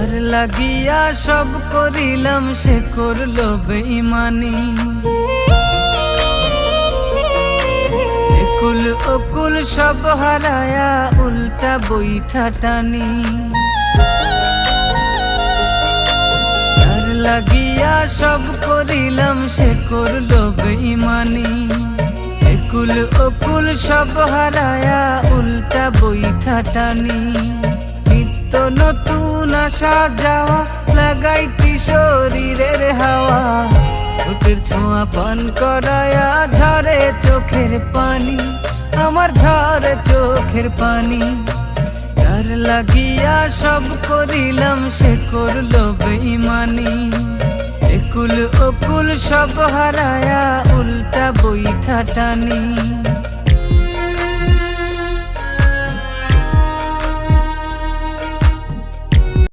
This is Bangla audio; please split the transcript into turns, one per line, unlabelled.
যার লাগিয়া সব করিলাম সে করলো বেঈমানি। একুল ওকুল সব হারায়া উল্টা বৈঠা টানি। যার লাগিয়া সব করিলাম সে করলো বেঈমানি। একুল ওকুল সব হারায়া উল্টা বৈঠা টানি। নিত্য নতুন আসা যাওয়া লাগাইতি শরীরের হাওয়া। ঠোঁটের ছোঁয়া পান করায়া ঝরে চোখের পানি, আমার ঝরে চোখের পানি। যার লাগিয়া সব করিলাম সে করলো বেঈমানি। একুল ওকুল সব হারায়া উল্টা বৈঠা টানি।